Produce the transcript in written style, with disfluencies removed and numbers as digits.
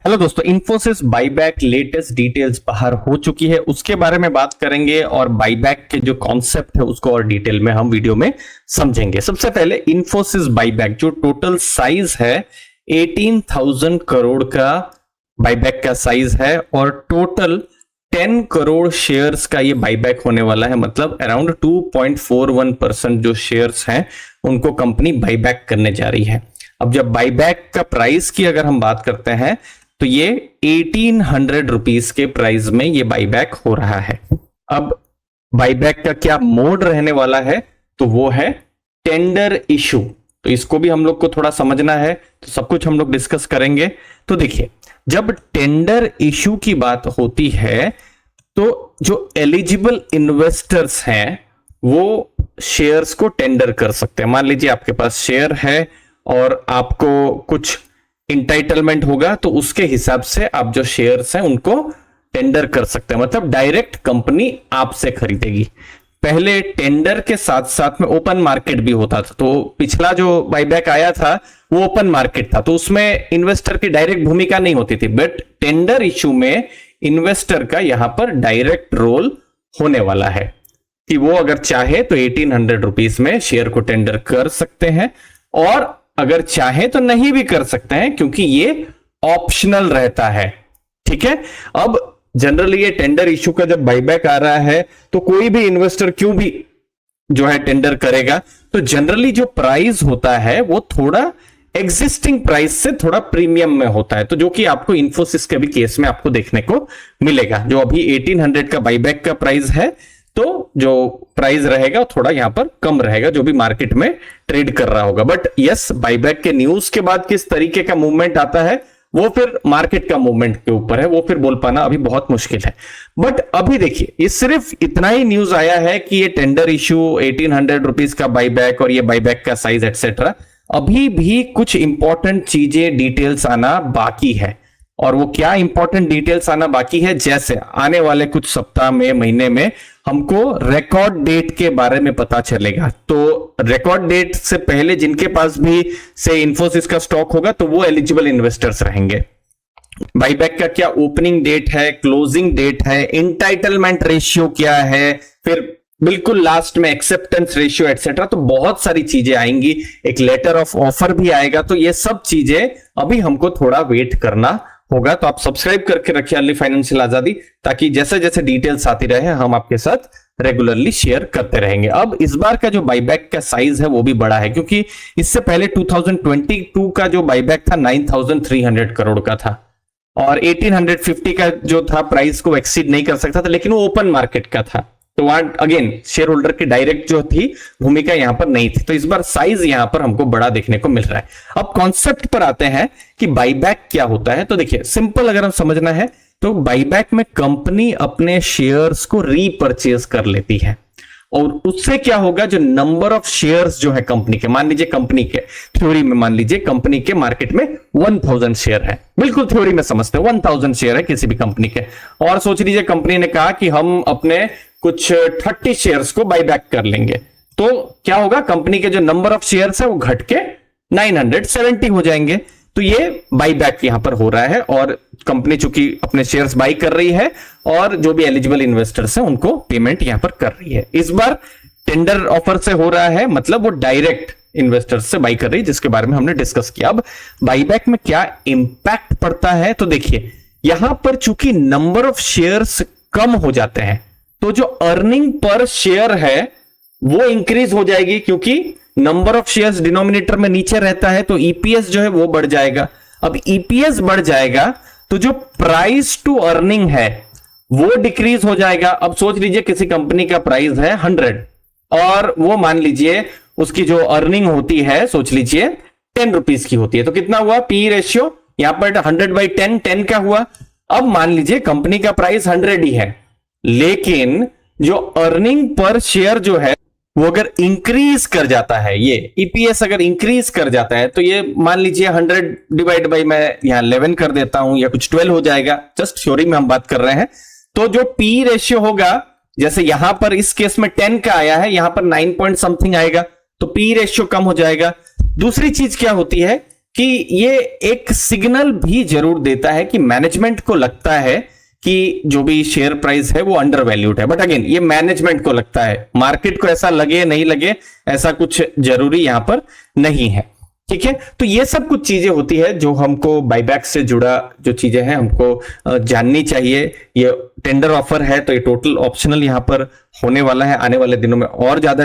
Hello दोस्तों, Infosys buyback latest details बाहर हो चुकी है, उसके बारे में बात करेंगे और बाईबैक के जो कॉन्सेप्ट है उसको और डिटेल में हम वीडियो में समझेंगे। सबसे पहले इन्फोसिस बाईबैक जो टोटल साइज है 18,000 करोड़ का बाईबैक का साइज है और टोटल 10 करोड़ शेयर्स का ये बाईबैक होने वाला है। मतलब अराउंड 2.41% जो शेयर्स हैं उनको कंपनी बाईबैक करने जा रही है। अब जब बाईबैक का प्राइस की अगर हम बात करते हैं तो ये 1800 रुपीस के प्राइस में ये बाईबैक हो रहा है। अब बाईबैक का क्या मोड रहने वाला है तो वो है टेंडर इशू। तो इसको भी हम लोग को थोड़ा समझना है, तो सब कुछ हम लोग डिस्कस करेंगे। तो देखिए, जब टेंडर इशू की बात होती है तो जो एलिजिबल इन्वेस्टर्स हैं वो शेयर्स को टेंडर कर सकते हैं। मान लीजिए आपके पास शेयर है और आपको कुछ इंटाइटलमेंट होगा तो उसके हिसाब से आप जो शेयर्स हैं उनको टेंडर कर सकते हैं। मतलब डायरेक्ट कंपनी आपसे खरीदेगी। पहले टेंडर के साथ साथ में ओपन मार्केट भी होता था। तो पिछला जो बाईबैक आया था वो ओपन मार्केट था, तो उसमें इन्वेस्टर की डायरेक्ट भूमिका नहीं होती थी। बट टेंडर इशू में इन्वेस्टर का यहां पर डायरेक्ट रोल होने वाला है कि वो अगर चाहे तो 1800 रुपीस में शेयर को टेंडर कर सकते हैं और अगर चाहे तो नहीं भी कर सकते हैं, क्योंकि ये ऑप्शनल रहता है। ठीक है। अब जनरली ये टेंडर इशू का जब बाईबैक आ रहा है तो कोई भी इन्वेस्टर क्यों भी जो है टेंडर करेगा, तो जनरली जो प्राइस होता है वो थोड़ा एग्जिस्टिंग प्राइस से थोड़ा प्रीमियम में होता है। तो जो कि आपको इन्फोसिस के भी केस में आपको देखने को मिलेगा। जो अभी 1800 का बाईबैक का प्राइस है, तो जो प्राइस रहेगा थोड़ा यहां पर कम रहेगा जो भी मार्केट में ट्रेड कर रहा होगा। बट यस, बाईबैक के न्यूज के बाद किस तरीके का मूवमेंट आता है वो फिर मार्केट का मूवमेंट के ऊपर है, वो फिर बोल पाना अभी बहुत मुश्किल है। बट अभी देखिए, ये सिर्फ इतना ही न्यूज आया है कि ये टेंडर इशू 1800 रुपीस का बाईबैक और ये बाईबैक का साइज एक्सेट्रा, अभी भी कुछ इंपॉर्टेंट चीजें डिटेल्स आना बाकी है। और वो क्या इंपॉर्टेंट डिटेल्स आना बाकी है, जैसे आने वाले कुछ सप्ताह में, महीने में हमको रिकॉर्ड डेट के बारे में पता चलेगा। तो रिकॉर्ड डेट से पहले जिनके पास भी से इन्फोसिस का स्टॉक होगा तो वो एलिजिबल इन्वेस्टर्स रहेंगे। बाईबैक का क्या ओपनिंग डेट है, क्लोजिंग डेट है, इंटाइटलमेंट रेशियो क्या है, फिर बिल्कुल लास्ट में एक्सेप्टेंस रेशियो एटसेट्रा। तो बहुत सारी चीजें आएंगी, एक लेटर ऑफ ऑफर भी आएगा। तो ये सब चीजें अभी हमको थोड़ा वेट करना होगा। तो आप सब्सक्राइब करके रखिए अर्ली फाइनेंशियल आजादी, ताकि जैसे जैसे डिटेल्स आती रहे हम आपके साथ रेगुलरली शेयर करते रहेंगे। अब इस बार का जो बाईबैक का साइज है वो भी बड़ा है, क्योंकि इससे पहले 2022 का जो बाईबैक था 9300 करोड़ का था और 1850 का जो था प्राइस को एक्सीड नहीं कर सकता था, लेकिन वो ओपन मार्केट का था। तो वहां अगेन शेयर होल्डर की डायरेक्ट जो थी भूमिका यहां पर नहीं थी। तो इस बार साइज यहां पर हमको बड़ा देखने को मिल रहा है। अब कॉन्सेप्ट पर आते हैं कि बाईबैक क्या होता है। तो देखिए, सिंपल अगर हम समझना है तो बाईबैक में कंपनी अपने शेयर्स को रीपरचेज कर लेती है और उससे क्या होगा, जो नंबर ऑफ शेयर्स जो है कंपनी के, मान लीजिए कंपनी के थ्योरी में, मान लीजिए कंपनी के मार्केट में 1000 शेयर है, बिल्कुल थ्योरी में समझते हैं 1000 शेयर है किसी भी कंपनी के। और सोच लीजिए कंपनी ने कहा कि हम अपने कुछ 30 शेयर्स को बाईबैक कर लेंगे, तो क्या होगा, कंपनी के जो नंबर ऑफ शेयर्स है वो घट के 970 हो जाएंगे। तो ये बाईबैक यहां पर हो रहा है और कंपनी चूंकि अपने शेयर्स बाई कर रही है और जो भी एलिजिबल इन्वेस्टर्स हैं उनको पेमेंट यहां पर कर रही है। इस बार टेंडर ऑफर से हो रहा है, मतलब वो डायरेक्ट इन्वेस्टर्स से बाई कर रही है, जिसके बारे में हमने डिस्कस किया। अब बाईबैक में क्या इंपैक्ट पड़ता है, तो देखिए यहां पर चूंकि नंबर ऑफ शेयर्स कम हो जाते हैं तो जो अर्निंग पर शेयर है वो इंक्रीज हो जाएगी, क्योंकि नंबर ऑफ शेयर्स डिनोमिनेटर में नीचे रहता है तो ईपीएस जो है वो बढ़ जाएगा। अब ईपीएस बढ़ जाएगा तो जो प्राइस टू अर्निंग है वो डिक्रीज हो जाएगा। अब सोच लीजिए किसी कंपनी का प्राइस है 100 और वो मान लीजिए उसकी जो अर्निंग होती है, सोच लीजिए 10 रुपीस की होती है, तो कितना हुआ पी रेशियो, यहां पर 100/10, 10 का हुआ। अब मान लीजिए कंपनी का प्राइस 100 ही है, लेकिन जो अर्निंग पर शेयर जो है वो अगर इंक्रीज कर जाता है, ये ईपीएस अगर इंक्रीज कर जाता है, तो ये मान लीजिए 100 डिवाइड बाई मैं यहां 11 कर देता हूं या कुछ 12 हो जाएगा, जस्ट थ्योरी में हम बात कर रहे हैं। तो जो पी रेशियो होगा, जैसे यहां पर इस केस में 10 का आया है, यहां पर 9 पॉइंट समथिंग आएगा, तो पी रेशियो कम हो जाएगा। दूसरी चीज क्या होती है कि ये एक सिग्नल भी जरूर देता है कि मैनेजमेंट को लगता है कि जो भी शेयर प्राइस है वो अंडर वैल्यूड है। बट अगेन ये मैनेजमेंट को लगता है, मार्केट को ऐसा लगे नहीं लगे ऐसा कुछ जरूरी यहां पर नहीं है। ठीक है, तो ये सब कुछ चीजें होती है जो हमको बाईबैक से जुड़ा जो चीजें हैं हमको जाननी चाहिए। ये टेंडर ऑफर है तो ये टोटल ऑप्शनल यहां पर होने वाला है, आने वाले दिनों में और ज्यादा